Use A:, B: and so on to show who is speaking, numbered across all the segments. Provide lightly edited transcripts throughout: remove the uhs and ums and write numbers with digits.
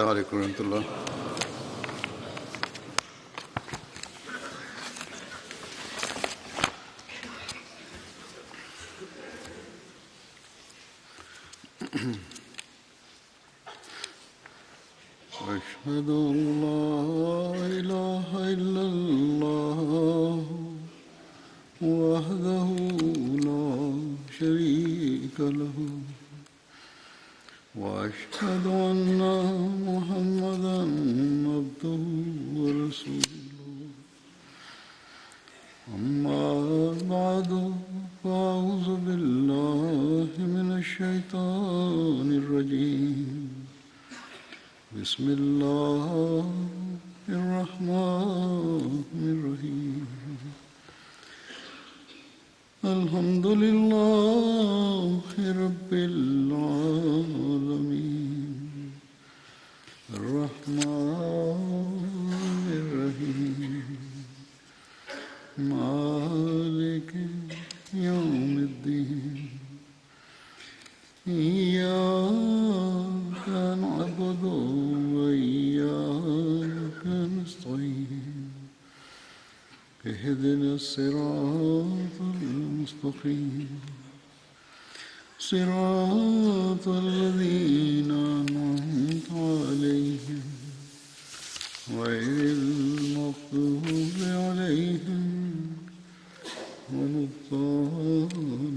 A: السلام عليكم ورحمة الله. أشهد أن لا إله إلا الله وحده لا شريك له وأشهد أن محمدا عبده ورسوله أما بعد فأعوذ بالله من الشيطان الرجيم بسم الله الرحمن الرحيم الحمد لله رب العالمين الرحمن الرحيم مالك يوم الدين إياك نعبد وإياك نستعين اهدنا الصراط المستقيم صراط الذين أنعمت عليهم غير المغضوب عليهم ولا الضالين.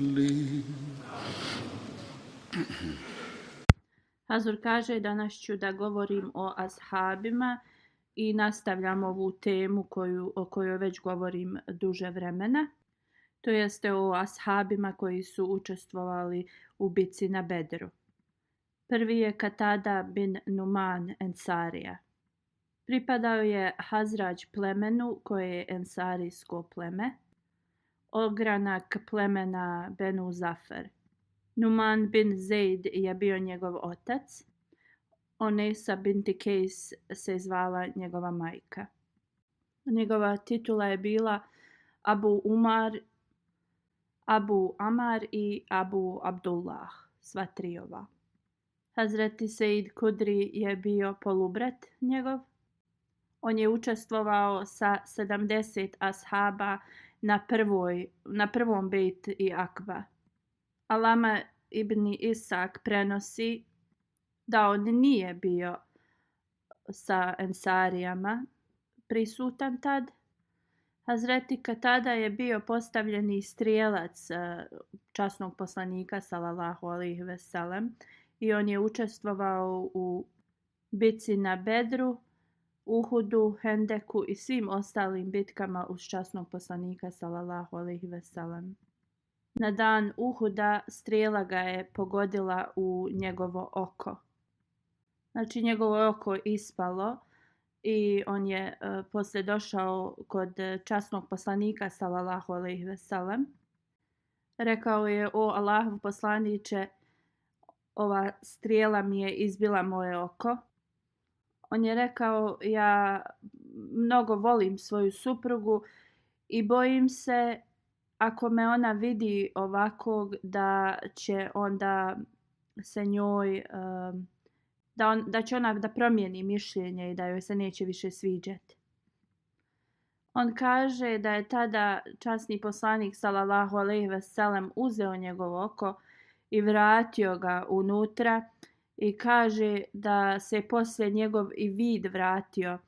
B: Hazur kaže, danas ću da govorim o ashabima i nastavljam ovu temu o kojoj već govorim duže vremena. To jeste o ashabima koji su učestvovali u bitci na Bedru. Prvi je Katada bin Numan Ensarija. Pripadao je Hazrađ plemenu koje je ensarijsko pleme, ogranak plemena Benu Zafar. Numan bin Zaid je bio njegov otac. Onesa binti Kejs se zvala njegova majka. Njegova titula je bila Abu Amar i Abu Abdullah, sva tri ova. Hazreti Sejd Kudri je bio polubrat njegov. On je učestvovao sa 70 ashaba na prvom bejt i Akba. Alama ibn Isak prenosi da on nije bio sa ensarijama prisutan tad. Hazreti Katada je bio postavljeni strijelac časnog poslanika sallallahu alejhi ve sellem i on je učestvovao u bitci na Bedru, Uhudu, Hendeku i svim ostalim bitkama uz časnog poslanika sallallahu alejhi ve sellem. Na dan Uhuda strijela ga je pogodila u njegovo oko. Znači njegovo oko ispalo i on je poslije došao kod časnog poslanika sallallahu alejhi ve sellem. Rekao je: o Allahov poslaniče, ova strijela mi je izbila moje oko. On je rekao: ja mnogo volim svoju suprugu i bojim se ako me ona vidi ovakvog da će onda se njoj da će ona da promijeni mišljenje i da joj se neće više sviđati. On kaže da je tada časni poslanik sallallahu alejhi ve sellem uzeo njegovo oko i vratio ga unutra i kaže da se poslije njegov i vid vratio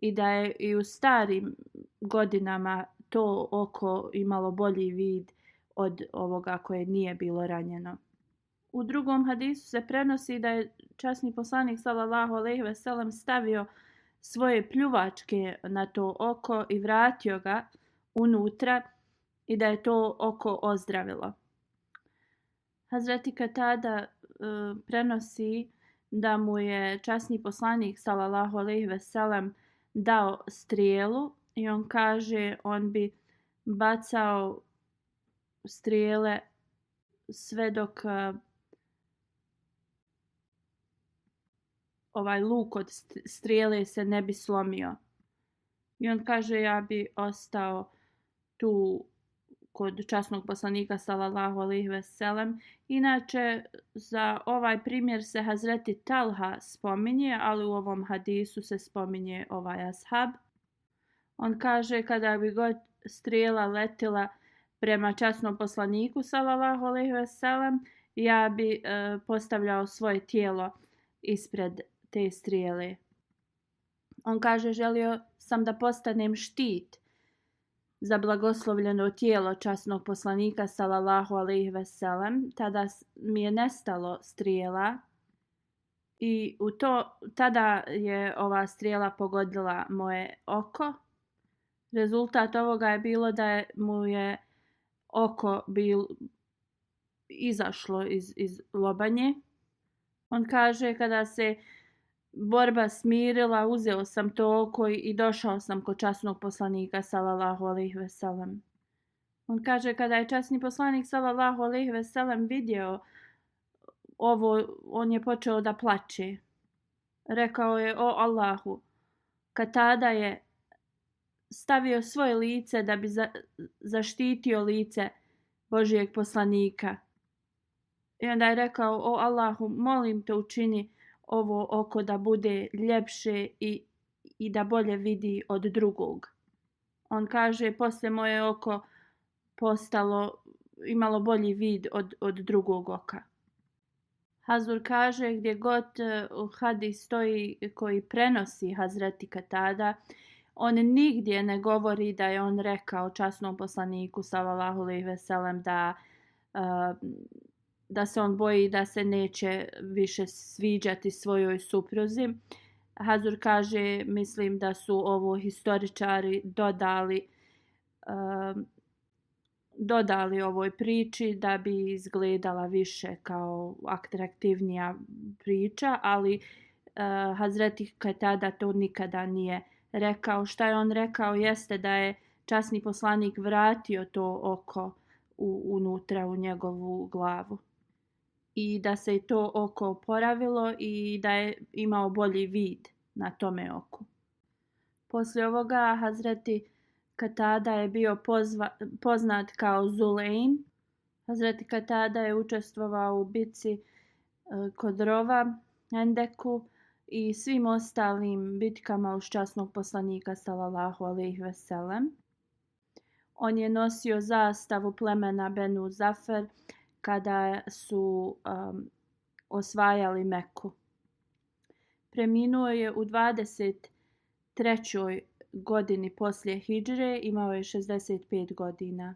B: i da je i u starim godinama to oko imalo bolji vid od ovoga koje nije bilo ranjeno. U drugom hadisu se prenosi da je časni poslanik sallallahu alejhi ve sellem stavio svoje pljuvačke na to oko i vratio ga unutra i da je to oko ozdravilo. Hazreti Katada prenosi da mu je časni poslanik sallallahu alejhi ve sellem dao strijelu i on kaže on bi bacao strijele sve dok ovaj luk od strijele se ne bi slomio. I on kaže ja bi ostao tu kod časnog poslanika sallallahu alejhi ve sellem. Inače, za ovaj primjer se Hazreti Talha spominje, ali u ovom hadisu se spominje ovaj ashab. On kaže kada bi god strijela letila prema časnom poslaniku sallallahu alejhi ve sellem, ja bi postavljao svoje tijelo ispred te strijele. On kaže želio sam da postanem štit za blagoslovljeno tijelo časnog poslanika sallallahu alejhi ve sellem. Tada mi je nestalo strijela i tada je ova strijela pogodila moje oko. Rezultat ovoga je bilo da mu je oko izašlo iz lobanje. On kaže kada se borba smirila, uzeo sam to oko i došao sam kod časnog poslanika sallallahu alejhi ve sellem. On kaže kada je časni poslanik sallallahu alejhi ve sellem vidio ovo, on je počeo da plače. Rekao je: o Allahu, Katada je stavio svoje lice da bi zaštitio lice Božijeg poslanika. I onda je rekao: o Allahu, molim te učini ovo oko da bude ljepše i da bolje vidi od drugog. On kaže poslije moje oko imalo bolji vid od drugog oka. Hazur kaže gdje god hadis stoji koji prenosi Hazreti Katada, on nigdje ne govori da je on rekao časnom poslaniku sallallahu alejhi ve sellem da se on boji da se neće više sviđati svojoj supruzi. Hazur kaže, mislim da su ovo historičari dodali ovoj priči da bi izgledala više kao atraktivnija priča, ali Hazreti Katada to nikada nije rekao. Šta je on rekao jeste da je časni poslanik vratio to oko unutra u njegovu glavu i da se to oko oporavilo i da je imao bolji vid na tome oku. Poslije ovoga Hazreti Katada je bio poznat kao Zulein. Hazreti Katada je učestvovao u bitci kod rova, Endeku i svim ostalim bitkama uz časnog poslanika sallallahu alejhi ve sellem. On je nosio zastavu plemena Benu Zafer kada su osvajali Meku. Preminuo je u 23. godini poslije hidžre, imao je 65 godina.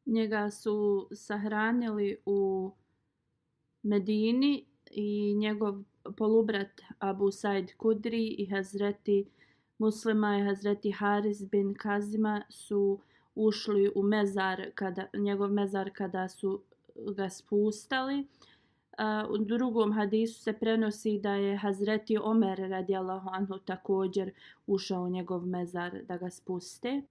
B: Njega su sahranili u Medini i njegov polubrat Abu Said Kudri i Hazreti Muslima i Hazreti Haris bin Kazima su ušli u njegov mezar kada su ga spustali. U drugom hadisu se prenosi da je Hazreti Omer radijallahu anhu također ušao u njegov mezar da ga spuste.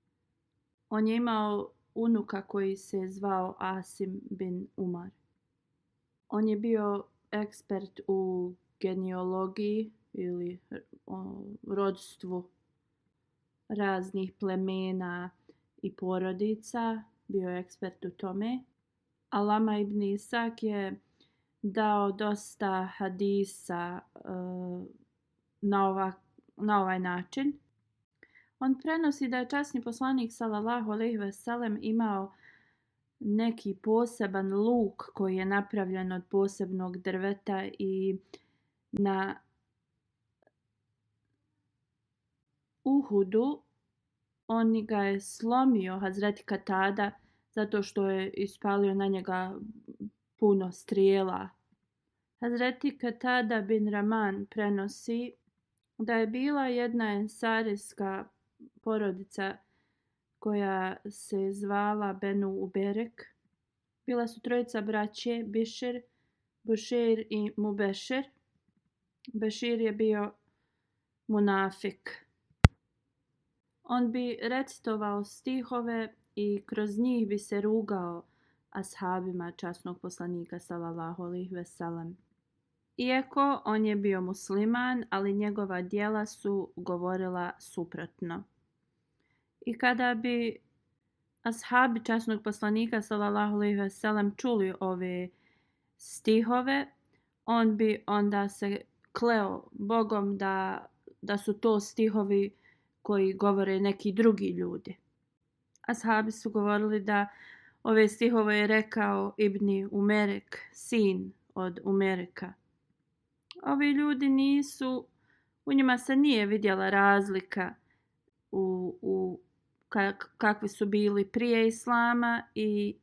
B: On je imao unuka koji se zvao Asim bin Umar. On je bio ekspert u genealogiji ili rodstvu raznih plemena i porodica. Bio je ekspert u tome. Alama ibn Isak je dao dosta hadisa na ovaj način. On prenosi da je časni poslanik sallallahu alejhi ve sellem imao neki poseban luk koji je napravljen od posebnog drveta i na Uhudu on ga je slomio Hazreti Katada zato što je ispalio na njega puno strijela. Hazreti Katada bin Raman prenosi da je bila jedna ensarijska porodica koja se zvala Benu Uberek. Bila su trojica braće, Bišir, Bušir i Mubešir. Bešir je bio munafik. On bi recitovao stihove i kroz njih bi se rugao ashabima časnog poslanika sallallahu alejhi ve sellem. Iako on je bio musliman, ali njegova djela su govorila suprotno. I kada bi ashabi časnog poslanika sallallahu alejhi ve sellem čuli ove stihove, on bi onda se kleo Bogom da su to stihovi koji govore neki drugi ljudi. Ashabi su govorili da ove stihove je rekao Ibni Umerek, sin od Umereka. Ovi ljudi u njima se nije vidjela razlika kakvi su bili prije Islama i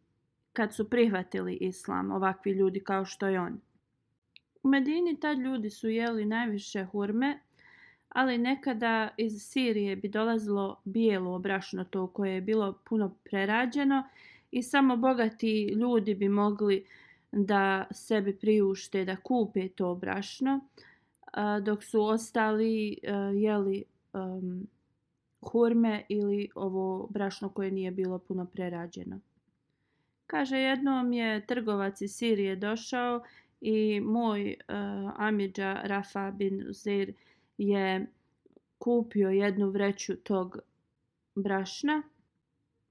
B: kad su prihvatili Islam, ovakvi ljudi kao što je on. U Medini tad ljudi su jeli najviše hurme, ali nekada iz Sirije bi dolazilo bijelo brašno, to koje je bilo puno prerađeno i samo bogati ljudi bi mogli da sebi priušte da kupe to brašno, dok su ostali jeli hurme ili ovo brašno koje nije bilo puno prerađeno. Kaže, jednom je trgovac iz Sirije došao i moj amidža Rafa bin Uzair je kupio jednu vreću tog brašna.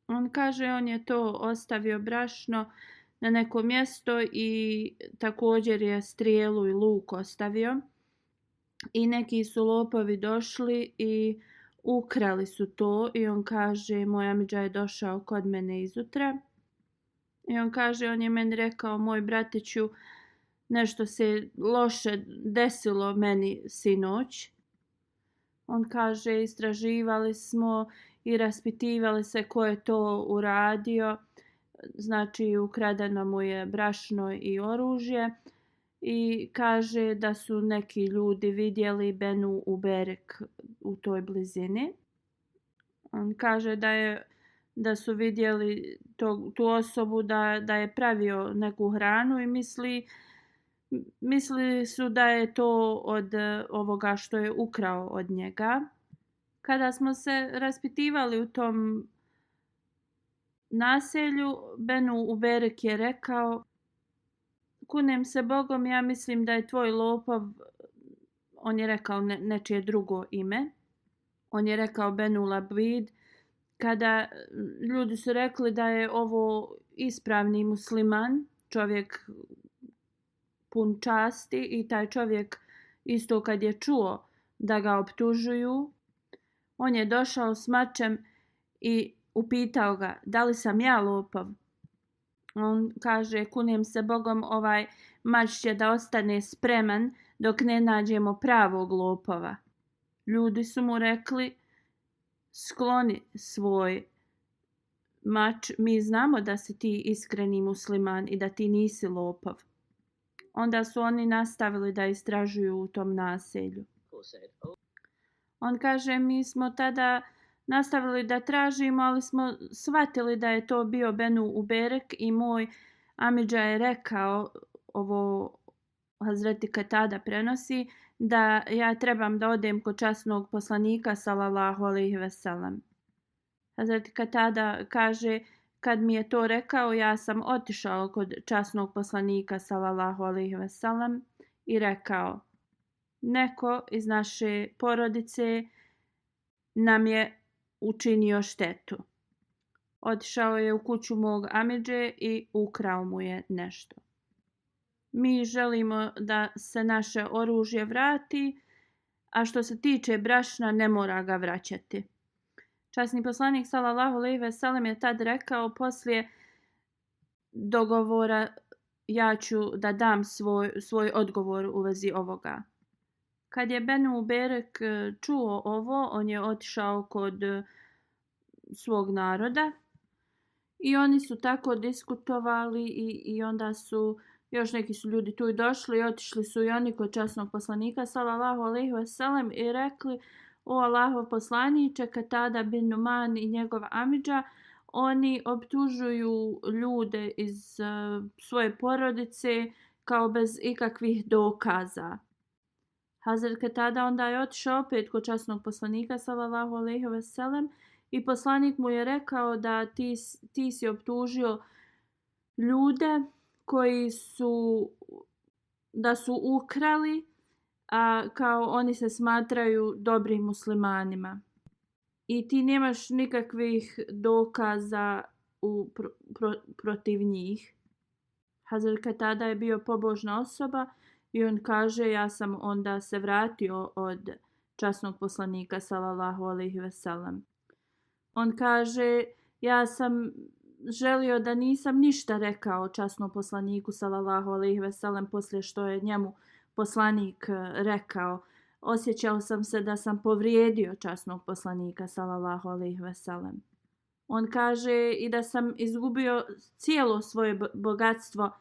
B: On kaže, on je to ostavio brašno na neko mjesto i također je strijelu i luk ostavio. I neki su lopovi došli i ukrali su to i on kaže, moj amidža je došao kod mene izutra. I on kaže, on je meni rekao, moj bratiću, nešto se loše desilo meni sinoć. On kaže, istraživali smo i raspitivali se ko je to uradio. Znači, ukradeno mu je brašno i oružje. I kaže da su neki ljudi vidjeli Benu Uberek u toj blizini. On kaže da su vidjeli tu osobu da je pravio neku hranu i mislili su da je to od ovoga što je ukrao od njega. Kada smo se raspitivali u tom naselju, Benu Uberek je rekao, kunem se Bogom, ja mislim da je tvoj lopov, on je rekao nečije drugo ime, on je rekao Benu Labid, kada ljudi su rekli da je ovo ispravni musliman, čovjek pun časti i taj čovjek isto kad je čuo da ga optužuju, on je došao s mačem i upitao ga, da li sam ja lopov? On kaže, kunem se Bogom, ovaj mač će da ostane spreman dok ne nađemo pravog lopova. Ljudi su mu rekli, skloni svoj mač, mi znamo da si ti iskreni musliman i da ti nisi lopov. Onda su oni nastavili da istražuju u tom naselju. On kaže, mi smo tada nastavili da tražimo, ali smo shvatili da je to bio Benu Uberek i moj amidža je rekao, ovo Hazreti Katada prenosi, da ja trebam da odem kod časnog poslanika sallallahu alejhi ve sellem. Hazreti Katada kaže, kad mi je to rekao, ja sam otišao kod časnog poslanika sallallahu alejhi ve sellem i rekao, neko iz naše porodice nam je učinio štetu. Otišao je u kuću mog amidže i ukrao mu je nešto. Mi želimo da se naše oružje vrati, a što se tiče brašna ne mora ga vraćati. Časni poslanik sallallahu alejhi ve sellem je tad rekao, poslije dogovora ja ću da dam svoj odgovor u vezi ovoga. Kad je Benu Uberek čuo ovo, on je otišao kod svog naroda i oni su tako diskutovali i onda su još neki su ljudi tu i došli i otišli su i oni kod časnog poslanika sallallahu alejhi ve sellem i rekli, o Allahov poslaniče, Katada bin Numan i njegov amidža, oni optužuju ljude iz svoje porodice kao bez ikakvih dokaza. Hazret Katada onda je otišao opet kod časnog poslanika sallallahu alejhi ve sellem i poslanik mu je rekao da ti si optužio ljude koji da su ukrali, a kao oni se smatraju dobrim muslimanima. I ti nemaš nikakvih dokaza protiv njih. Hazret Katada je bio pobožna osoba i on kaže ja sam onda se vratio od časnog poslanika sallallahu alejhi ve sellem. On kaže ja sam želio da nisam ništa rekao časnom poslaniku sallallahu alejhi ve sellem poslije što je njemu poslanik rekao. Osjećao sam se da sam povrijedio časnog poslanika sallallahu alejhi ve sellem. On kaže i da sam izgubio cijelo svoje bogatstvo,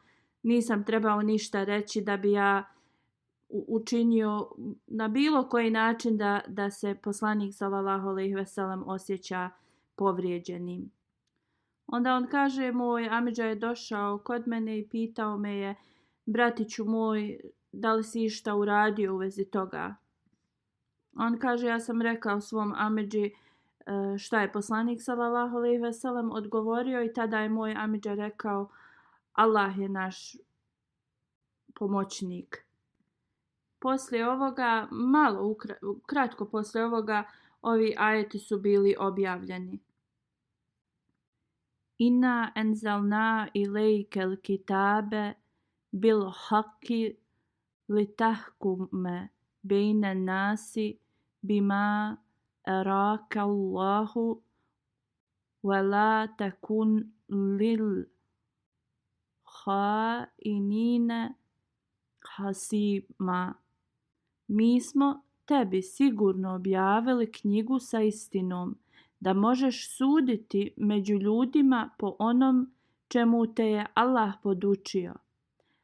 B: nisam trebao ništa reći da bi ja učinio na bilo koji način da se poslanik sallallahu alejhi ve sellem osjeća povrijeđenim. Onda on kaže moj amidža je došao kod mene i pitao me je bratiću moj da li si išta uradio u vezi toga. On kaže ja sam rekao svom amidži šta je poslanik sallallahu alejhi ve sellem odgovorio i tada je moj amidža rekao Allah je naš pomoćnik. Poslije ovoga, kratko poslije ovoga, ovi ajeti su bili objavljeni. Inna enzalna ilejkel kitabe bil haki litahkume bejne nasi bima eraka Allahu wa la takun lil hainine hasima. Mi smo tebi sigurno objavili knjigu sa istinom, da možeš suditi među ljudima po onom čemu te je Allah podučio.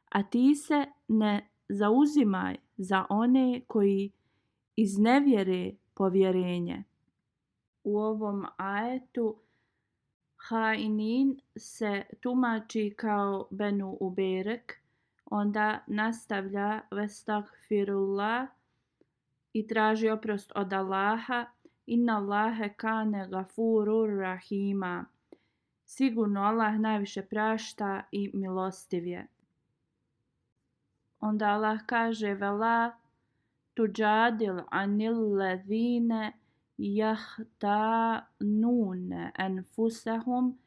B: A ti se ne zauzimaj za one koji iznevjere povjerenje. U ovom ajetu hainin se tumači kao Benu Uberek, onda nastavlja vestagfirullah i traži oprost od Allaha. Inna Allahe kane gafurur rahima. Sigurno Allah najviše prašta i milostiv je. Onda Allah kaže vela tuđadil anil ledhine jahtanune enfusahum.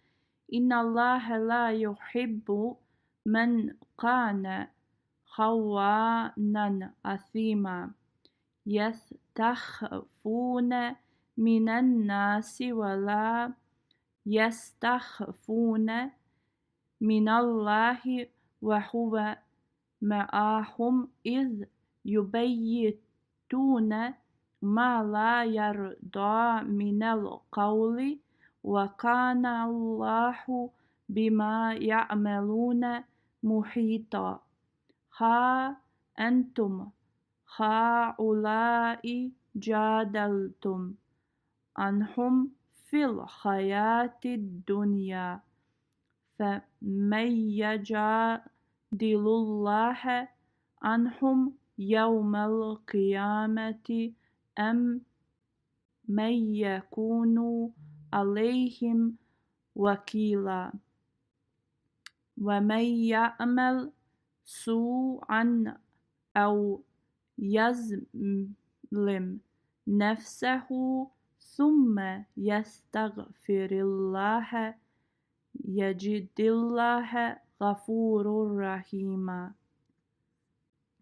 B: Inna Allahe la yuhibbu men kane hawanan athima. Yastahfune minan nasi wala yastahfune minallahi wa huwa ma'ahum iz yubayyituna ma la yarda minal qawli wa kana Allahu bima ya'maluna muhita. Ha antum ha'ulai jadaltum anhum fil hayati dunya faman yajadilullaha anhum yawmal qiyamati am man yakunu alayhim wakila wa man ya'mal su'an aw yazlim nafsahu thumma yastaghfirillaha yajidillaha ghafurur rahima.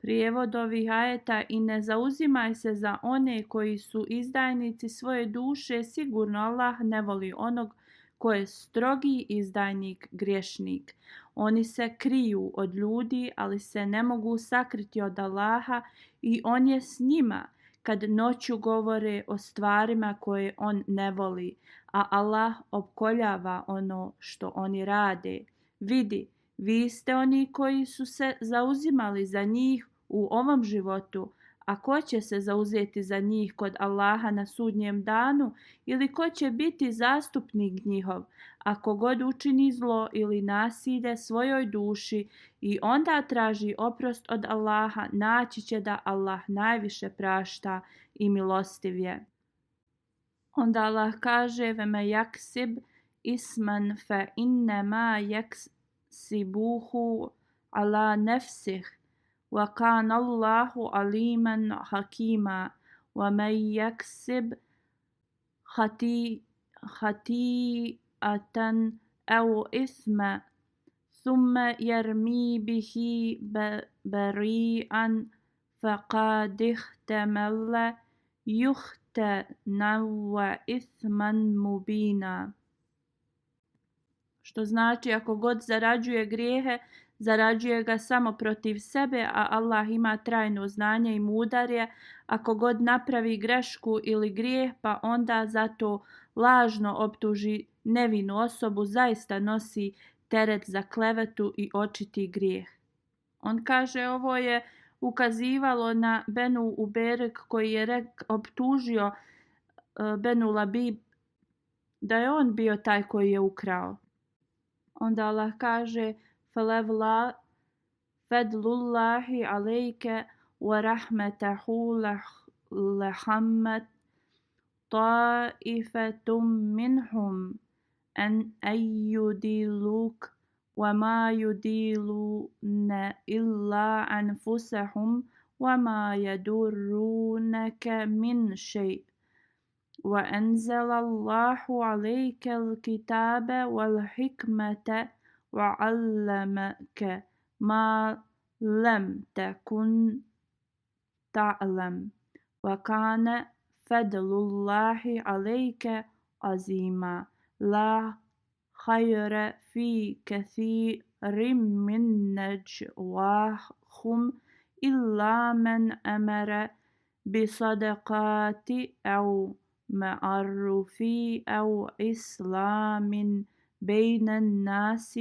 B: Prijevod ovih ajeta i ne zauzimaj se za one koji su izdajnici svoje duše, sigurno Allah ne voli onog ko je strogi izdajnik, griješnik. Oni se kriju od ljudi, ali se ne mogu sakriti od Allaha i on je s njima kad noću govore o stvarima koje on ne voli, a Allah opkoljava ono što oni rade. Vidi, vi ste oni koji su se zauzimali za njih u ovom životu, a ko će se zauzeti za njih kod Allaha na sudnjem danu ili ko će biti zastupnik njihov, ako god učini zlo ili nasilje svojoj duši i onda traži oprost od Allaha, naći će da Allah najviše prašta i milostiv je. Onda Allah kaže veme jaksib isman fe innema jaksibuhu ala nefsih wa kana Allahu aliman hakima wa man yaksib khati'atan أو إثم ثم يرمي به بريئا فقد احتمل يختنا وإثما مبينا. Što znači, ako god zarađuje grijehe, zarađuje ga samo protiv sebe, a Allah ima trajno znanje i mudar je. Ako god napravi grešku ili grijeh, pa onda zato lažno optuži nevinu osobu, zaista nosi teret za klevetu i očiti grijeh. On kaže, ovo je ukazivalo na Benu Uberek koji je optužio Benu Labib da je on bio taj koji je ukrao. Onda Allah kaže فَلَوْلَا فَضْلُ اللَّهِ عَلَيْكَ وَرَحْمَتُهُ لَهَمَّتْ طَائِفَةٌ مِّنْهُمْ أَنْ يُضِلُّوكَ وَمَا يُضِلُّونَ إِلَّا أَنفُسَهُمْ وَمَا يَضُرُّونَكَ مِنْ شَيْءٍ وَأَنزَلَ اللَّهُ عَلَيْكَ الْكِتَابَ وَالْحِكْمَةَ وَعَلَّمَكَ مَا لَمْ تَكُنْ تَعْلَمُ وَكَانَ فَضْلُ اللَّهِ عَلَيْكَ عَظِيمًا. لَا خَيْرَ فِي كَثِيرٍ مِّن نَجْوَاهُمْ إِلَّا مَنْ أَمَرَ بِصَدَقَةٍ أَوْ مَعْرُوفٍ أَوْ إِصْلَاحٍ بَيْنَ النَّاسِ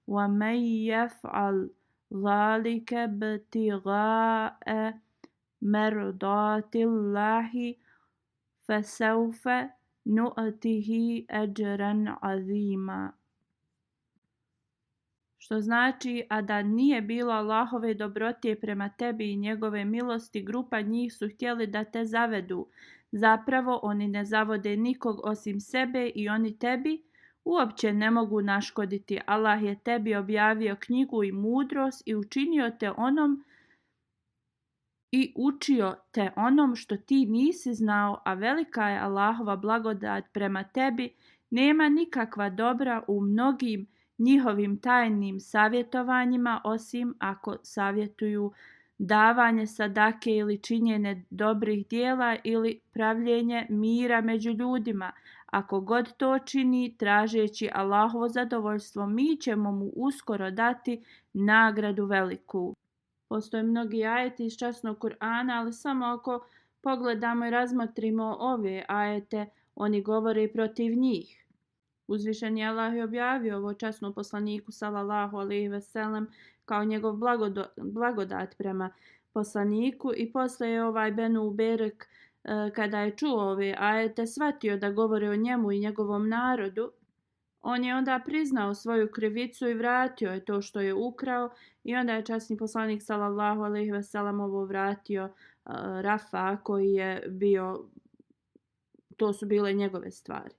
B: وَمَن يَفْعَلْ ذَلِكَ ابْتِغَاءَ مَرْضَاتِ اللَّهِ فَسَوْفَ نُؤْتِهِ أَجْرًا عَظِيمًا. Što znači, a da nije bilo Allahove dobrote prema tebi i njegove milosti, grupa njih su htjeli da te zavedu. Zapravo, oni ne zavode nikog osim sebe i oni tebi uopće ne mogu naškoditi. Allah je tebi objavio knjigu i mudrost i učio te onom što ti nisi znao, a velika je Allahova blagodat prema tebi. Nema nikakva dobra u mnogim njihovim tajnim savjetovanjima, osim ako savjetuju davanje sadake ili činjenje dobrih djela ili pravljenje mira među ljudima. Ako god to čini, tražeći Allahovo zadovoljstvo, mi ćemo mu uskoro dati nagradu veliku. Postoje mnogi ajeti iz časnog Kur'ana, ali samo ako pogledamo i razmotrimo ove ajete, oni govore protiv njih. Uzvišeni Allah je objavio ovo časnom poslaniku sallallahu alejhi ve sellem kao njegov blagodat prema poslaniku i posle je ovaj Benu Uberek kada je čuo ove ajete shvatio da govore o njemu i njegovom narodu. On je onda priznao svoju krivicu i vratio je to što je ukrao i onda je časni poslanik sallallahu alejhi ve sellem ovo vratio Rafa koji je bio, to su bile njegove stvari.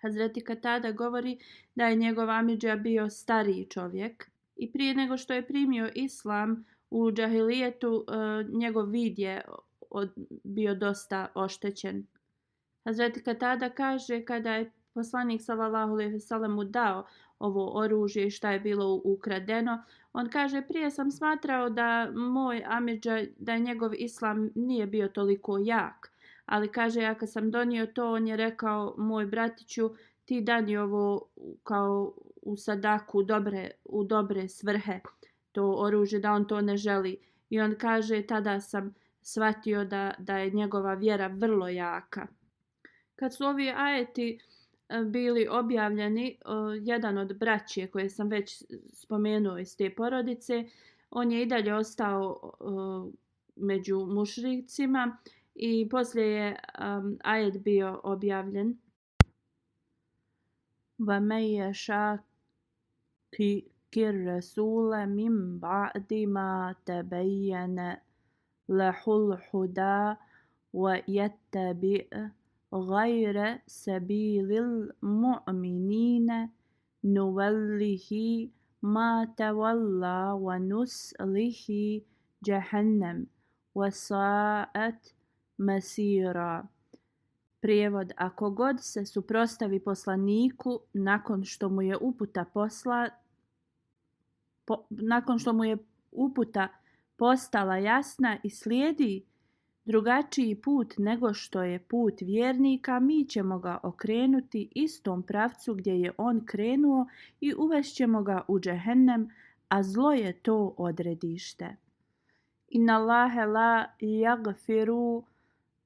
B: Hazreti Katada govori da je njegov amidža bio stariji čovjek i prije nego što je primio islam u džahilijetu njegov vid je bio dosta oštećen. Hazreti Katada kaže kada je poslanik sallallahu alejhi ve sellem mu dao ovo oružje i šta je bilo ukradeno, on kaže prije sam smatrao da moj amidža, da njegov islam nije bio toliko jak. Ali kaže, ja kad sam donio to, on je rekao, moj bratiću, ti dani ovo kao u sadaku u dobre svrhe, to oružje, da on to ne želi. I on kaže, tada sam shvatio da je njegova vjera vrlo jaka. Kad su ovi ajeti bili objavljeni, jedan od braće koje sam već spomenuo iz te porodice, on je i dalje ostao među mušricima. I poslije je ajet bio objavljen. وَمَنْ يَشَاقِقِ الرَّسُولَ مِنْ بَعْدِ مَا تَبَيَّنَ لَهُ الْهُدَى وَيَتَّبِعْ غَيْرَ سَبِيلِ الْمُؤْمِنِينَ نُوَلِّهِ مَا تَوَلَّى وَنُصْلِهِ جَهَنَّمَ وَسَاءَتْ masira. Prijevod: ako god se suprotstavi poslaniku nakon što mu je uputa postala jasna i slijedi drugačiji put nego što je put vjernika, mi ćemo ga okrenuti istom pravcu gdje je on krenuo i uvešćemo ga u džehennem, a zlo je to odredište. Inna Allahe la yaghfiru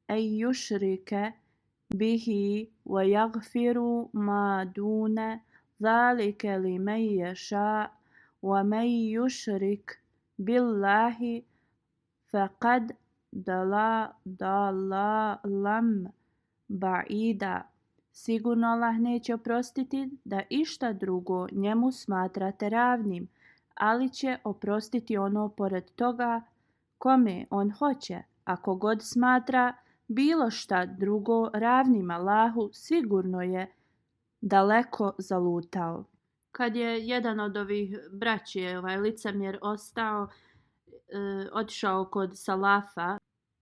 B: an yushrike bihi wa yaghfiru ma dune zalike limen yasha wa man yushrik billahi faqad dalalam ba'ida. Sigurno Allah neće oprostiti da išta drugo njemu smatrate ravnim, ali će oprostiti ono pored toga kome on hoće. Ako god smatra bilo šta drugo ravnim Allahu, sigurno je daleko zalutao. Kad je jedan od ovih braće, licemjer, otišao kod Salafa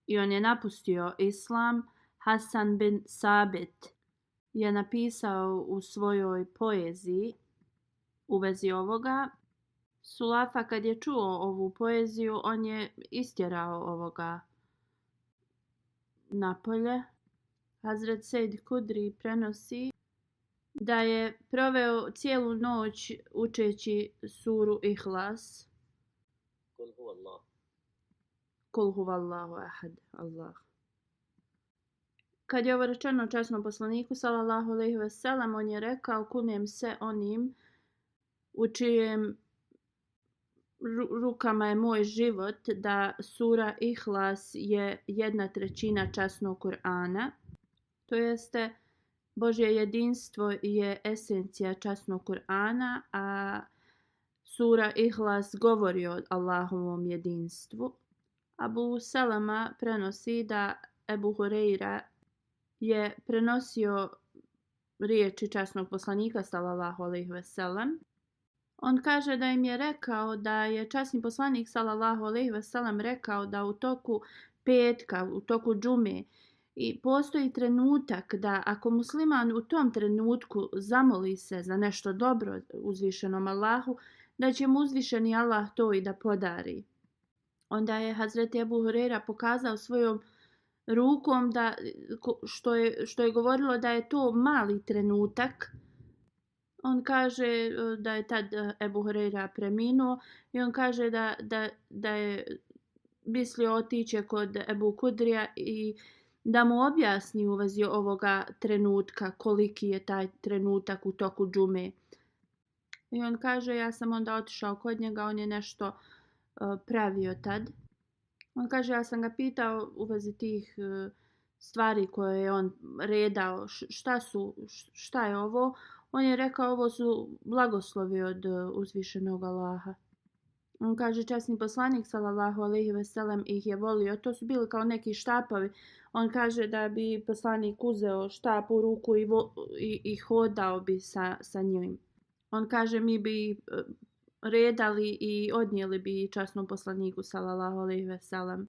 B: i on je napustio islam, Hasan bin Sabit je napisao u svojoj poeziji u vezi ovoga. Sulafa kad je čuo ovu poeziju, on je istjerao ovoga napolje. Hazret Sejd Kudri prenosi da je proveo cijelu noć učeći suru Ihlas. Kul huvallahu ahad, Allah. Kad je ovo rečeno časnom poslaniku sallallahu alejhi ve sellem, on je rekao: kunem se onim u čijem rukama je moj život, da sura Ihlas je 1/3 časnog Kur'ana. To jeste, Božje jedinstvo je esencija časnog Kur'ana, a sura Ihlas govori o Allahovom jedinstvu. Abu Salama prenosi da Ebu Hureyra je prenosio riječi časnog poslanika sallallahu alejhi ve sellem. On kaže da im je rekao da je časni poslanik sallallahu alejhi ve sellem rekao da u toku petka, u toku džume, i postoji trenutak da ako musliman u tom trenutku zamoli se za nešto dobro uzvišenom Allahu, da će mu uzvišeni Allah to i da podari. Onda je Hazreti Ebu Hureyra pokazao svojom rukom što je govorilo da je to mali trenutak. On kaže da je tad Ebu Hureyra preminuo i on kaže da je mislio otići kod Ebu Kudrija i da mu objasni u vezi ovoga trenutka, koliki je taj trenutak u toku džume. I on kaže, ja sam onda otišao kod njega, on je nešto pravio tad. On kaže, ja sam ga pitao u vezi tih stvari koje je on redao, šta je ovo? On je rekao, ovo su blagoslovi od uzvišenog Allaha. On kaže, časni poslanik sallallahu alejhi ve sellem ih je volio. To su bili kao neki štapovi. On kaže da bi poslanik uzeo štap u ruku i hodao bi sa njim. On kaže, mi bi redali i odnijeli bi časnom poslaniku sallallahu alejhi ve sellem.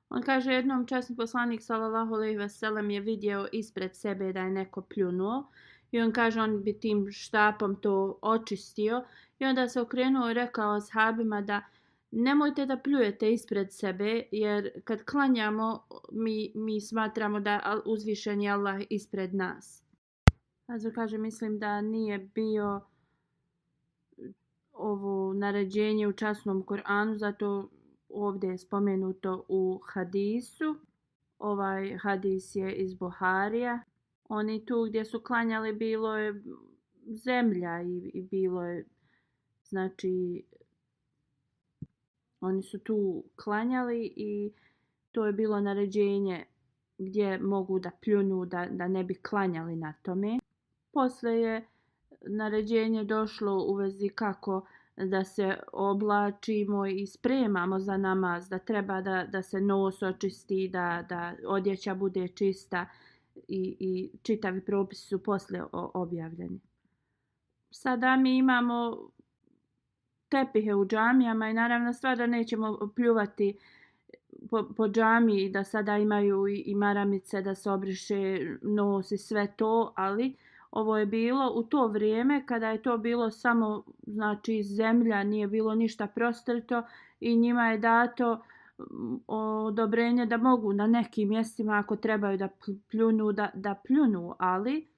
B: On kaže, jednom časni poslanik sallallahu alejhi ve sellem je vidio ispred sebe da je neko pljunuo. I on kaže, on bi tim štapom to očistio. I onda se okrenuo i rekao ashabima da nemojte da pljujete ispred sebe, jer kad klanjamo mi smatramo da uzvišeni Allah ispred nas. Zato kaže, mislim da nije bio ovo naređenje u časnom Kur'anu, zato ovdje je spomenuto u hadisu. Ovaj hadis je iz Buharija. Oni tu gdje su klanjali bilo je zemlja i bilo je, znači, oni su tu klanjali i to je bilo naređenje gdje mogu da pljunu, da ne bi klanjali na tome. Poslije je naređenje došlo u vezi kako da se oblačimo i spremamo za namaz, da treba da se nos očisti, da odjeća bude čista i čitavi propisi su poslije objavljeni. Sada mi imamo tepihe u džamijama i naravno stvar da nećemo pljuvati po džamiji, da sada imaju i maramice, da se obriše nos i sve to, ali ovo je bilo u to vrijeme kada je to bilo samo, znači, zemlja, nije bilo ništa prostrto i njima je dato odobrenje da mogu na nekim mjestima ako trebaju da pljunu, da pljunu, ali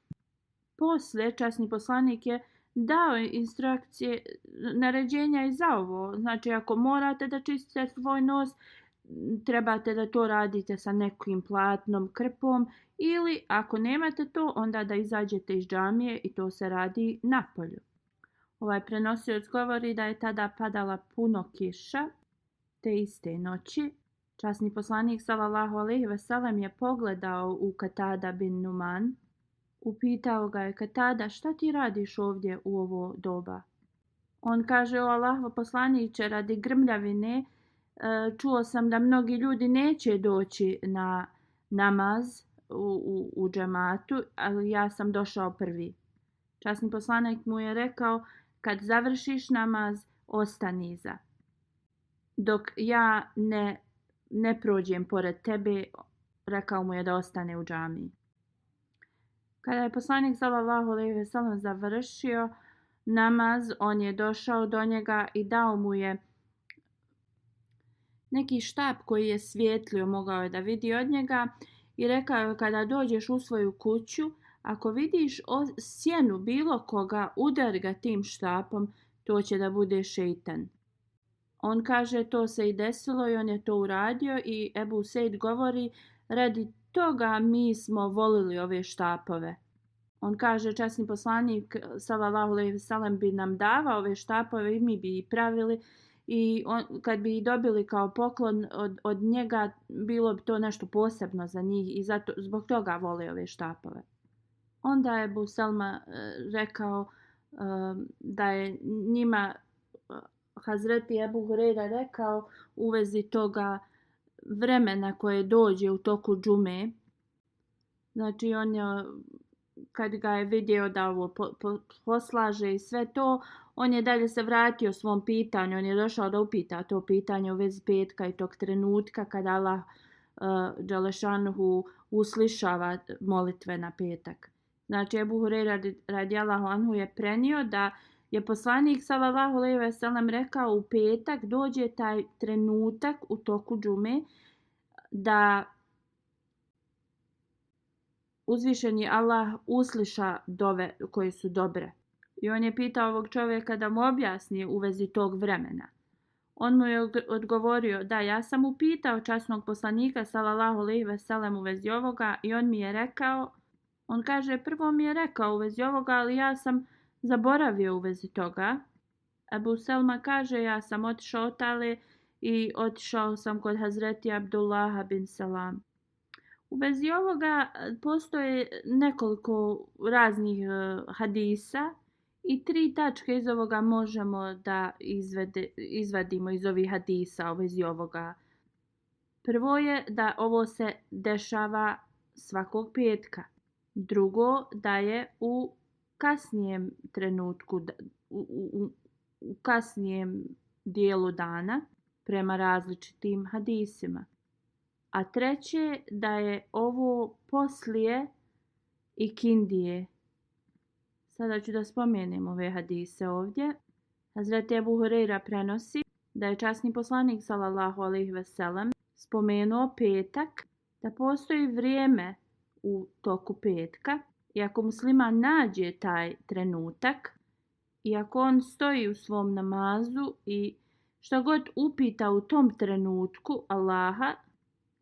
B: poslije časni poslanik je dao instrukcije, naređenja i za ovo. Znači, ako morate da čistite svoj nos, trebate da to radite sa nekim platnom, krpom, ili ako nemate to, onda da izađete iz džamije i to se radi napolju. Ovaj prenosioc govori da je tada padala puno kiša te iste noći. Časni poslanik sallallahu alejhi ve sellem je pogledao u Katada bin Numan. Upitao ga je: Katada, šta ti radiš ovdje u ovo doba? On kaže: o Allahov poslaniče, radi grmljavine čuo sam da mnogi ljudi neće doći na namaz u džematu, ali ja sam došao prvi. Časni poslanik mu je rekao: kad završiš namaz, ostani iza. Dok ja ne prođem pored tebe, rekao mu je da ostane u džamiji. Kada je poslanik sallallahu alejhi ve sellem završio namaz, on je došao do njega i dao mu je neki štap koji je svijetlio, mogao je da vidi od njega, i rekao je: kada dođeš u svoju kuću, ako vidiš sjenu bilo koga, udari ga tim štapom, to će da bude šejtan. On kaže: to se i desilo i on je to uradio, i Ebu Sejd govori: radi toga mi smo volili ove štapove. On kaže: časni poslanik sallallahu alejhi ve sellem bi nam davao ove štapove i mi bi ih pravili, i kad bi ih dobili kao poklon od njega, bilo bi to nešto posebno za njih i zbog toga vole ove štapove. Onda je Ebu Selma rekao da je njima Hazreti Ebu Hureyra rekao u vezi toga vremena koje dođe u toku džume. Znači, on je, kad ga je vidio da ovo poslaže i sve to, on je dalje se vratio svom pitanju. On je došao da upita to pitanje u vezi petka i tog trenutka kada Allah Đelešanuhu uslišava molitve na petak. Znači, Ebu Hureyra radijallahu anhu je prenio da je poslanik sallallahu alejhi ve sellem rekao: u petak dođe taj trenutak u toku džume da uzvišeni Allah usliša dove koje su dobre. I on je pitao ovog čovjeka da mu objasni u vezi tog vremena. On mu je odgovorio: da, ja sam upitao časnog poslanika sallallahu alejhi ve sellem u vezi ovoga i on mi je rekao, on kaže, prvo mi je rekao u vezi ovoga, ali ja sam zaboravio u vezi toga. Ebu Selma kaže: ja sam otišao otale i otišao sam kod Hazreti Abdullaha bin Salam. U vezi ovoga postoje nekoliko raznih hadisa i 3 tačke iz ovoga možemo da izvadimo iz ovih hadisa u vezi ovoga. Prvo je da ovo se dešava svakog petka. Drugo, da je u kasnijem trenutku, u kasnijem dijelu dana prema različitim hadisima. A treće, da je ovo poslije ikindije. Sada ću da spomenem ove hadise ovdje. Hazreti Ebu Hureyra prenosi da je časni poslanik sallallahu alejhi ve sellem spomenuo petak, da postoji vrijeme u toku petka i ako musliman nađe taj trenutak i ako on stoji u svom namazu i što god upita u tom trenutku Allaha,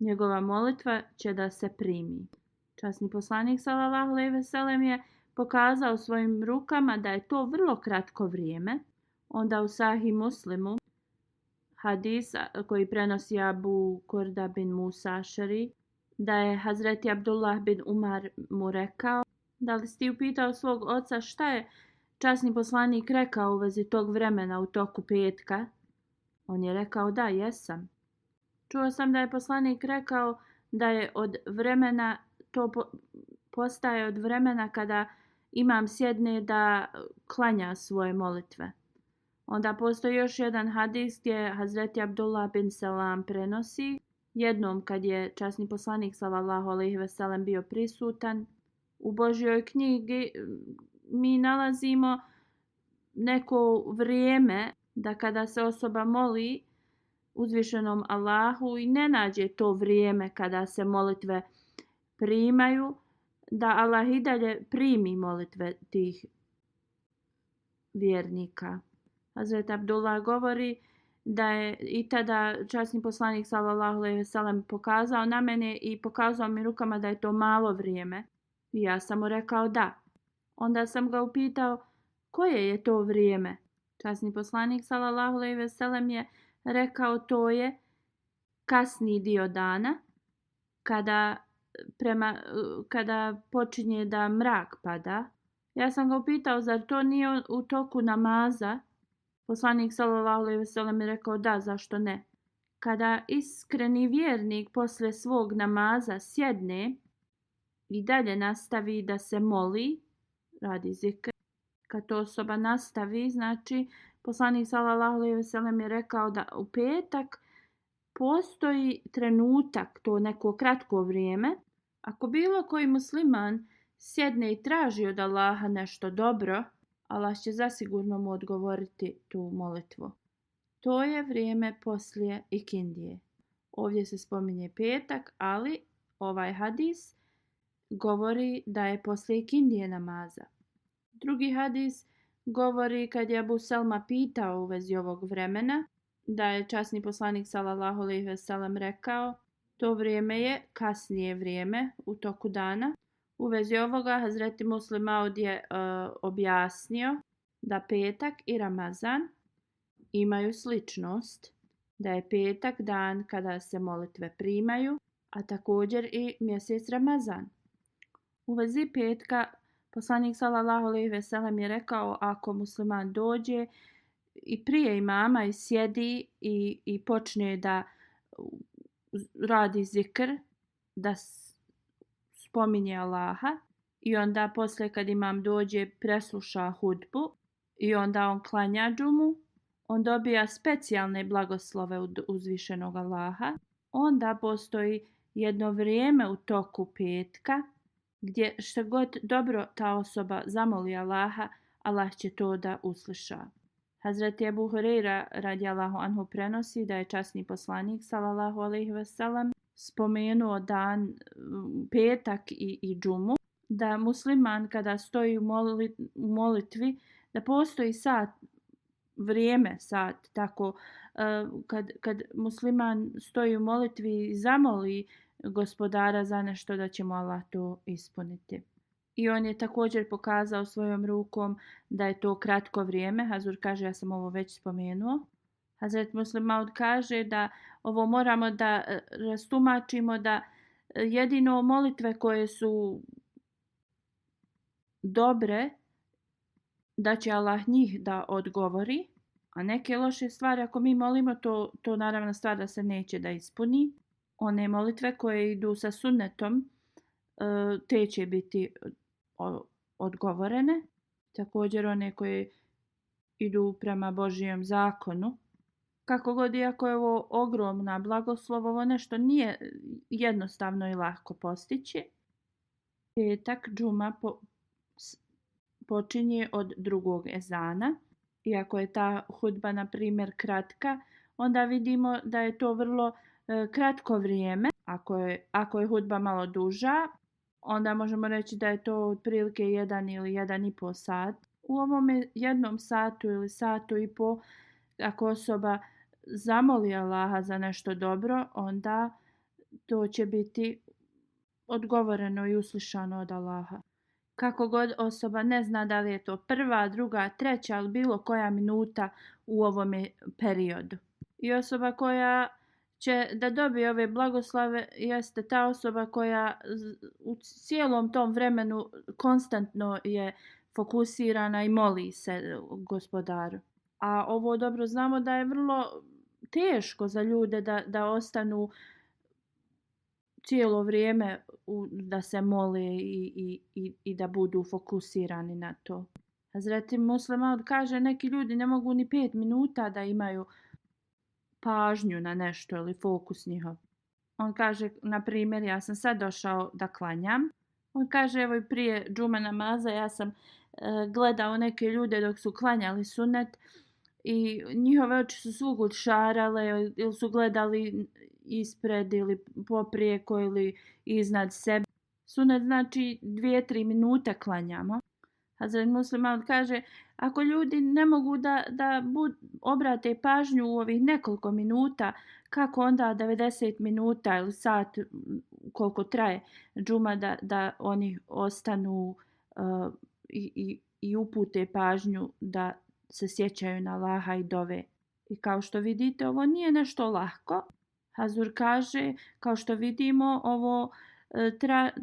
B: njegova molitva će da se primi. Časni poslanik sallallahu alejhi ve sellem je pokazao svojim rukama da je to vrlo kratko vrijeme. Onda u Sahih Muslimu hadis koji prenosi Abu Kurda bin Musa Šari, da je Hazreti Abdullah bin Umar mu rekao: da li si ti upitao svog oca šta je časni poslanik rekao u vezi tog vremena u toku petka? On je rekao: da, jesam. Čuo sam da je poslanik rekao da je od vremena, to postaje od vremena kada imam sjedne da klanja svoje molitve. Onda postoji još jedan hadis gdje Hazreti Abdullah bin Salam prenosi Jednom kad je časni poslanik sallallahu alejhi ve sellem bio prisutan, u Božjoj knjigi mi nalazimo neko vrijeme da kada se osoba moli uzvišenom Allahu i ne nađe to vrijeme kada se molitve primaju, da Allah i dalje primi molitve tih vjernika. Hazret Abdullah govori da je i tada časni poslanik sallallahu alejhi ve sellem pokazao na mene i pokazao mi rukama da je to malo vrijeme. I ja sam mu rekao da. Onda sam ga upitao koje je to vrijeme. Časni poslanik sallallahu alejhi ve sellem je rekao to je kasni dio dana kada počinje da mrak pada. Ja sam ga upitao zar to nije u toku namaza? Poslanik sallallahu alejhi ve sellem je rekao da, zašto ne? Kada iskreni vjernik posle svog namaza sjedne i dalje nastavi da se moli, radi zikr, kad to osoba nastavi, znači poslanik sallallahu alejhi ve sellem je rekao da u petak postoji trenutak, to neko kratko vrijeme, ako bilo koji musliman sjedne i traži od Allaha nešto dobro, Allah će zasigurno mu odgovoriti tu molitvu. To je vrijeme poslije ikindije. Ovdje se spominje petak, ali ovaj hadis govori da je poslije ikindije namaza. Drugi hadis govori kad je Abu Selma pitao u vezi ovog vremena, da je časni poslanik sallallahu alejhi ve sellem rekao to vrijeme je kasnije vrijeme u toku dana. U vezi ovoga Hazreti Muslim Maud je objasnio da petak i Ramazan imaju sličnost, da je petak dan kada se molitve primaju, a također i mjesec Ramazan. U vezi petka poslanik sallallahu alejhi ve sellem je rekao ako musliman dođe i prije imama i sjedi i počne da radi zikr, da spominje Allaha i onda poslije kad imam dođe presluša hudbu i onda on klanja džumu, on dobija specijalne blagoslove od uzvišenog Allaha. Onda postoji jedno vrijeme u toku petka gdje što god dobro ta osoba zamoli Allaha, Allah će to da usliša. Hazreti Ebu Hureyra radijallahu anhu prenosi da je časni poslanik sallallahu alejhi ve sellem spomenuo dan petak i džumu, da musliman kada stoji u molitvi, da postoji sat, tako kad musliman stoji u molitvi i zamoli gospodara za nešto da će mu Allah to ispuniti. I on je također pokazao svojom rukom da je to kratko vrijeme. Hazur kaže, ja sam ovo već spomenuo. Hazret Muslim Maud kaže da ovo moramo da rastumačimo da jedino molitve koje su dobre, da će Allah njih da odgovori, a neke loše stvari ako mi molimo, to naravno stvar da se neće da ispuni. One molitve koje idu sa sunnetom, te će biti odgovorene. Također one koje idu prema Božijem zakonu. Kako god, iako je ovo ogromna blagoslov, ovo nešto nije jednostavno i lako postići. Petak, džuma počinje od drugog ezana. Iako je ta hudba, na primjer, kratka, onda vidimo da je to vrlo kratko vrijeme. Ako je hudba malo duža, onda možemo reći da je to otprilike 1 ili 1,5 sat. U ovome 1 satu ili 1,5 sata, ako osoba zamoli Allaha za nešto dobro, onda to će biti odgovoreno i uslišano od Allaha. Kako god osoba ne zna da li je to 1., 2., 3. ali bilo koja minuta u ovome periodu. I osoba koja će da dobije ove blagoslove jeste ta osoba koja u cijelom tom vremenu konstantno je fokusirana i moli se gospodaru. A ovo dobro znamo da je vrlo teško za ljude da ostanu cijelo vrijeme da se mole i da budu fokusirani na to. Hazreti Muslim Maud kaže neki ljudi ne mogu ni 5 minuta da imaju pažnju na nešto ili fokus njihov. On kaže, na primjer, ja sam sad došao da klanjam. On kaže, evo i prije džuma namaza ja sam gledao neke ljude dok su klanjali sunet i njihove oči su svugud šarale ili su gledali ispred ili poprijeko ili iznad sebe. Sunet znači 2-3 minute klanjamo. Hazret Muslim Maud kaže, ako ljudi ne mogu da obrate pažnju u ovih nekoliko minuta, kako onda 90 minuta ili sat koliko traje džuma da oni ostanu i upute pažnju da se sjećaju na Allaha i dove. I kao što vidite, ovo nije nešto lako. Hazur kaže, kao što vidimo, ovo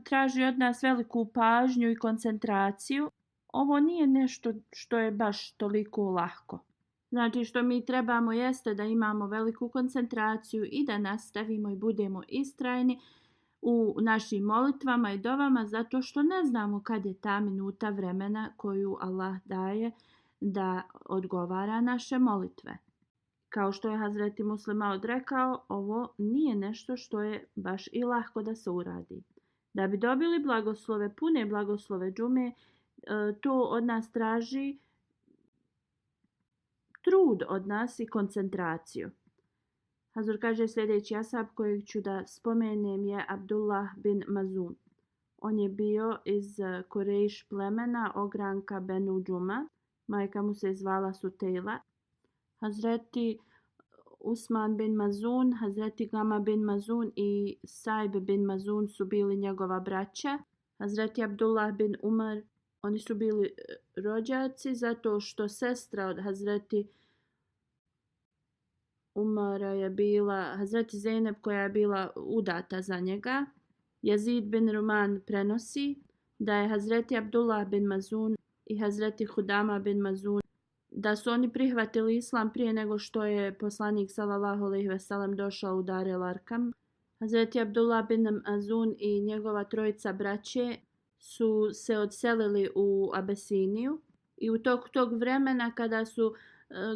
B: traži od nas veliku pažnju i koncentraciju. Ovo nije nešto što je baš toliko lako. Znači što mi trebamo jeste da imamo veliku koncentraciju i da nastavimo i budemo istrajni u našim molitvama i dovama zato što ne znamo kad je ta minuta vremena koju Allah daje da odgovara naše molitve. Kao što je Hazreti Muslim Maud rekao, ovo nije nešto što je baš i lako da se uradi. Da bi dobili blagoslove, pune blagoslove džume, to od nas traži trud od nas i koncentraciju. Hazur kaže sljedeći ashab kojeg ću da spomenem je Abdullah bin Mazun. On je bio iz Kurejš plemena ogranka Benu Džuma. Majka mu se zvala Sutejla. Hazreti Usman bin Mazun, Hazreti Gama bin Mazun i Saib bin Mazun su bili njegova braća. Hazreti Abdullah bin Umar, oni su bili rođaci zato što sestra od Hazreti Umara je bila Hazreti Zeynep koja je bila udata za njega. Yazid bin Ruman prenosi da je Hazreti Abdullah bin Mazun i Hazreti Hudama bin Mazun da su oni prihvatili islam prije nego što je poslanik sallallahu alejhi ve sellem došao u Dar el Arkam. Hazreti Abdullah bin Mazun i njegova trojica braće su se odselili u Abesiniju i u toku tog vremena kada su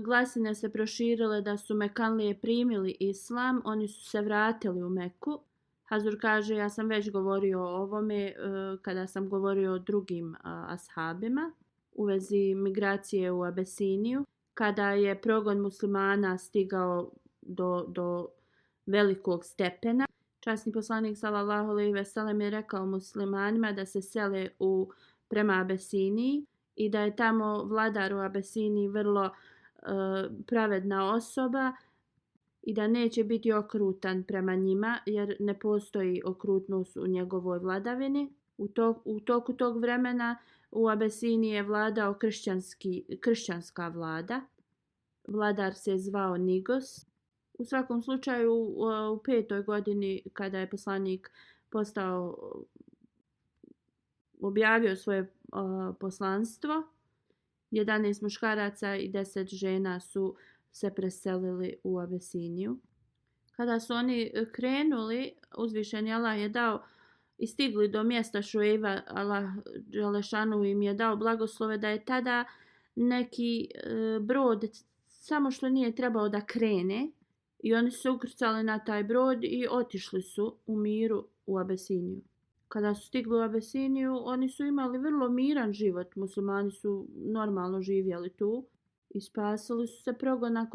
B: glasine se proširile da su Mekanlije primili islam, oni su se vratili u Meku. Hazur kaže, ja sam već govorio o ovome kada sam govorio o drugim ashabima u vezi migracije u Abesiniju, kada je progon muslimana stigao do velikog stepena. Časni poslanik sallallahu alejhi ve sellem je rekao muslimanima da se sele prema Abesiniji i da je tamo vladar u Abesiniji vrlo pravedna osoba i da neće biti okrutan prema njima jer ne postoji okrutnost u njegovoj vladavini. U toku tog vremena u Abesiniji je vladao kršćanska vlada. Vladar se zvao Nigos. U svakom slučaju u 5. godini kada je poslanik objavio svoje poslanstvo, 11 muškaraca i 10 žena su se preselili u Abesiniju. Kada su oni krenuli, uzvišeni Allah je dao i stigli do mjesta Šuejva, Allah Đelešanu im je dao blagoslove da je tada neki brod samo što nije trebao da krene i oni su se ukrcali na taj brod i otišli su u miru u Abesiniju. Kada su stigli u Abesiniju, oni su imali vrlo miran život. Muslimani su normalno živjeli tu i spasili su se progona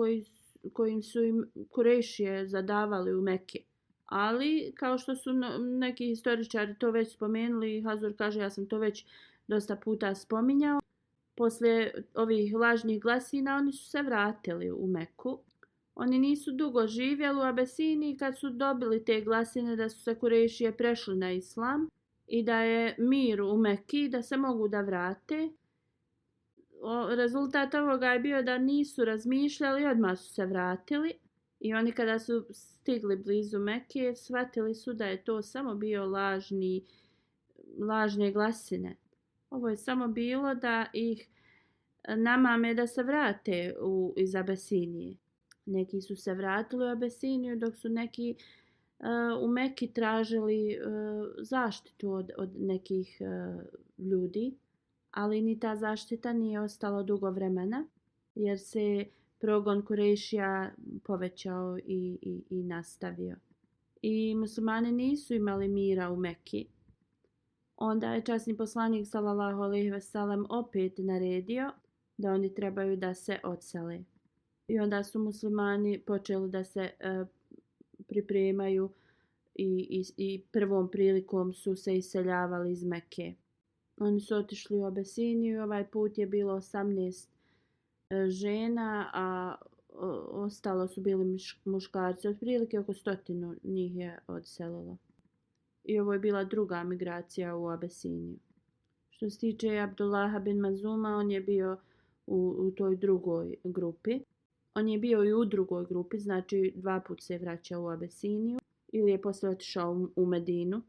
B: kojim su im Kurešije zadavali u Mekke. Ali, kao što su neki historičari to već spomenuli, Hazur kaže, ja sam to već dosta puta spominjao, poslije ovih lažnih glasina oni su se vratili u Meku. Oni nisu dugo živjeli u Abesiniji kad su dobili te glasine da su se Kurešije prešli na islam i da je mir u Mekki, da se mogu da vrate. Rezultat ovoga je bio da nisu razmišljali, odmah su se vratili i oni kada su stigli blizu Mekke shvatili su da je to samo bio lažne glasine. Ovo je samo bilo da ih namame da se vrate iz Abesinije. Neki su se vratili u Abesiniju dok su neki u Mekki tražili zaštitu od nekih ljudi, ali ni ta zaštita nije ostala dugo vremena jer se progon Kurešija povećao i nastavio. i muslimani nisu imali mira u Mekki. Onda je časni poslanik sallallahu alejhi ve sellem opet naredio da oni trebaju da se odsele. I onda su muslimani počeli da se pripremaju i prvom prilikom su se iseljavali iz Mekke. Oni su otišli u Abesiniju i ovaj put je bilo 18 žena, a ostalo su bili muškarci. Otprilike oko 100 njih je odselilo. I ovo je bila druga migracija u Abesiniju. Što se tiče Abdullaha bin Mazuma, on je bio u toj drugoj grupi. On je bio i u drugoj grupi, znači 2 puta se vraćao u Abesiniju ili je poslije otišao u Medinu.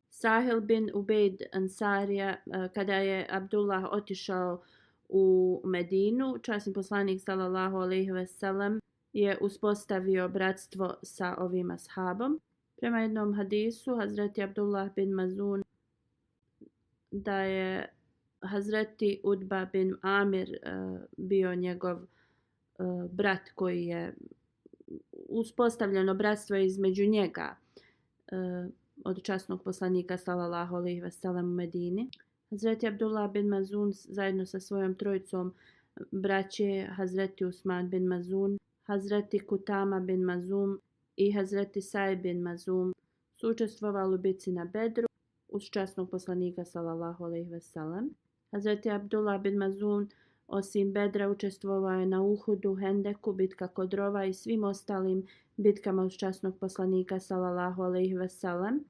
B: Sahil bin Ubejd Ansarija, kada je Abdullah otišao u Medinu, časni poslanik sallallahu alejhi ve sellem je uspostavio bratstvo sa ovim ashabom. Prema jednom hadisu, Hazreti Abdullah bin Mazun, da je Hazreti Udba bin Amir bio njegov brat koji je uspostavljeno bratstvo između njega od časnog poslanika sallallahu alejhi ve sellem u Medini. Hazreti Abdullah bin Mazun zajedno sa svojom trojicom braće Hazreti Usman bin Mazun, Hazreti Kutama bin Mazum i Hazreti Saib bin Mazum su učestvovali u bitci na Bedru uz časnog poslanika sallallahu alejhi ve sellem. Hazreti Abdullah bin Mazun osim Bedra učestvovao je na Uhudu, Hendeku, bitka kod Rova i svim ostalim bitkama uz časnog poslanika sallallahu alejhi ve sellem.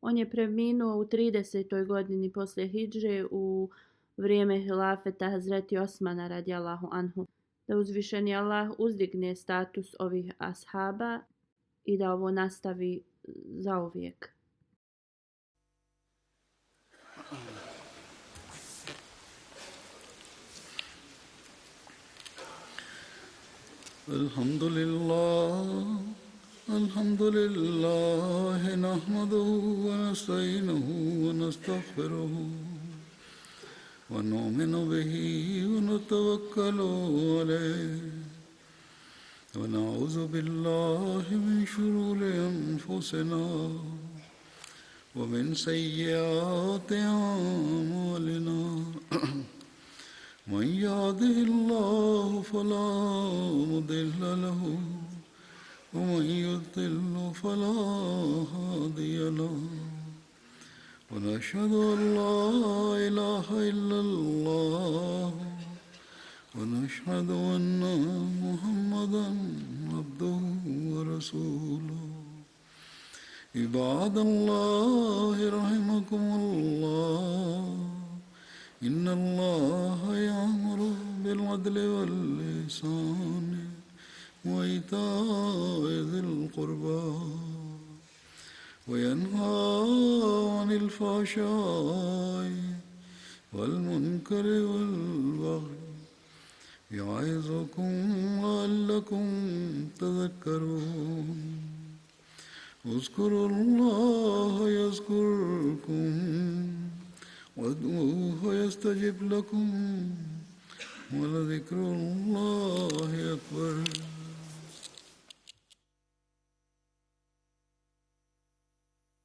B: On je preminuo u 30. godini poslije hidže u vrijeme hilafeta Hazreti Osmana radijallahu anhu. Da uzvišeni Allah uzdigne status ovih ashaba i da ovo nastavi zauvijek.
A: الحمد لله نحمده ونستعينه ونستغفره ونؤمن به ونتوكل عليه ونعوذ بالله من شرور أنفسنا ومن سيئات أعمالنا من يهده الله فلا مضل له ومن يضلل فلا هادي له ونشهد أن لا إله إلا الله ونشهد أن محمدا عبده ورسوله عباد الله رحمكم الله إن الله يأمر بالعدل والإحسان وإيتاء ذي القربى وينهى عن الفحشاء والمنكر والبغي يعظكم لعلكم تذكرون اذكروا الله يذكركم وادعوه يستجب لكم ولذكر الله أكبر.